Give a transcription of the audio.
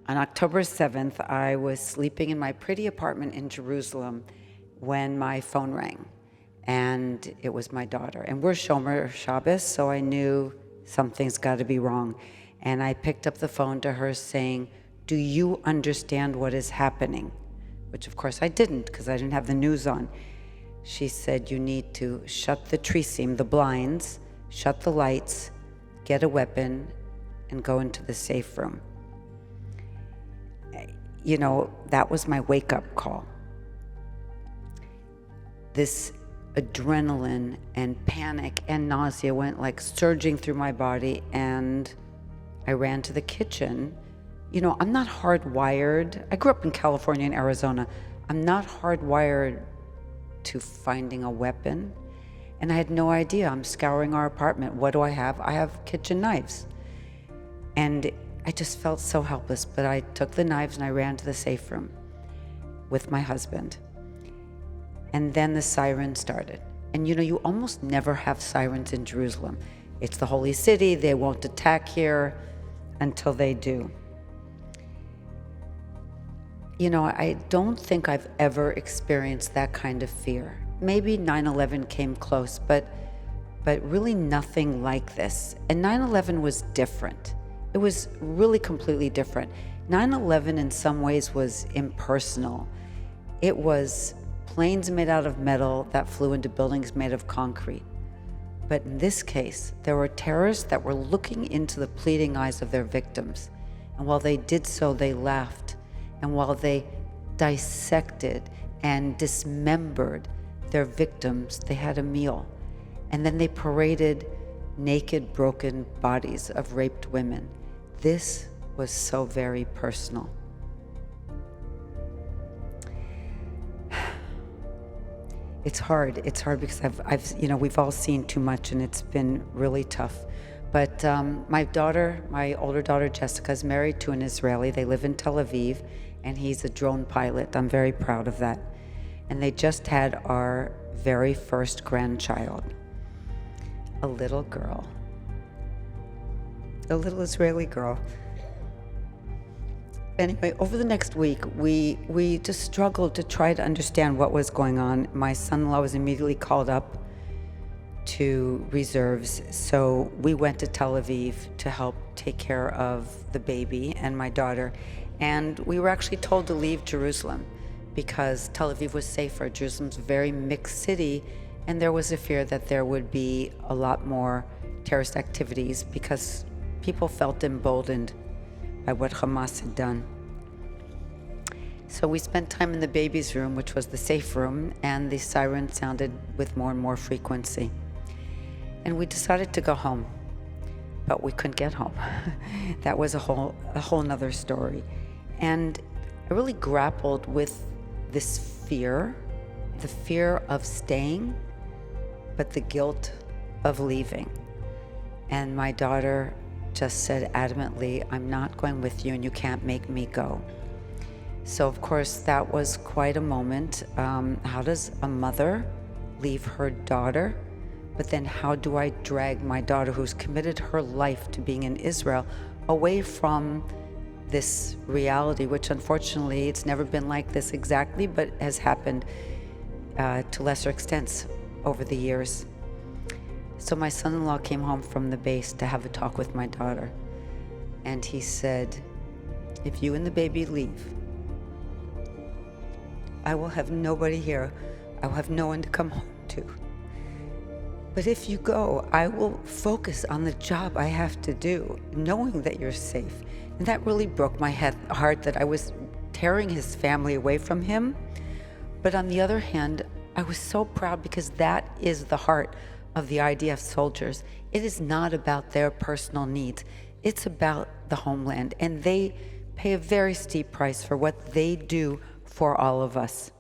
On October 7th, I was sleeping in my pretty apartment in Jerusalem when my phone rang, and it was my daughter. And we're Shomer Shabbos, so I knew something's got to be wrong. And I picked up the phone to her saying, "Do you understand what is happening?" Which of course I didn't, because I didn't have the news on. She said, "You need to shut the trisim, the blinds, shut the lights, get a weapon, and go into the safe room." You know, that was my wake-up call. This adrenaline and panic and nausea went like surging through my body, and I ran to the kitchen. You know, I'm not hardwired. I grew up in California and Arizona. I'm not hardwired to finding a weapon. And I had no idea. I'm scouring our apartment. What do I have? I have kitchen knives. And I just felt so helpless, but I took the knives and I ran to the safe room with my husband. And then the siren started. And you know, you almost never have sirens in Jerusalem. It's the holy city. They won't attack here until they do. You know, I don't think I've ever experienced that kind of fear. Maybe 9/11 came close, but really nothing like this. And 9/11 was different. It was really completely different. 9/11 in some ways was impersonal. It was planes made out of metal that flew into buildings made of concrete. But in this case, there were terrorists that were looking into the pleading eyes of their victims. And while they did so, they laughed. And while they dissected and dismembered their victims, they had a meal. And then they paraded naked, broken bodies of raped women. This was so very personal. It's hard because I've you know, we've all seen too much and it's been really tough. But my older daughter Jessica is married to an Israeli. They live in Tel Aviv, and he's a drone pilot. I'm very proud of that. And they just had our very first grandchild, a little girl, a little Israeli girl. Anyway, over the next week, we just struggled to try to understand what was going on. My son-in-law was immediately called up to reserves, so we went to Tel Aviv to help take care of the baby and my daughter. And we were actually told to leave Jerusalem because Tel Aviv was safer. Jerusalem's a very mixed city, and there was a fear that there would be a lot more terrorist activities because people felt emboldened by what Hamas had done. So we spent time in the baby's room, which was the safe room, and the siren sounded with more and more frequency. And we decided to go home, but we couldn't get home. That was a whole nother story. And I really grappled with this fear, the fear of staying, but the guilt of leaving. And my daughter just said adamantly, "I'm not going with you and you can't make me go." So of course that was quite a moment. How does a mother leave her daughter? But then how do I drag my daughter, who's committed her life to being in Israel, away from this reality, which unfortunately it's never been like this exactly, but has happened to lesser extents over the years. So my son-in-law came home from the base to have a talk with my daughter. And he said, "If you and the baby leave, I will have nobody here. I will have no one to come home to. But if you go, I will focus on the job I have to do, knowing that you're safe." And that really broke my heart that I was tearing his family away from him. But on the other hand, I was so proud because that is the heart of the IDF soldiers. It is not about their personal needs. It's about the homeland. And they pay a very steep price for what they do for all of us.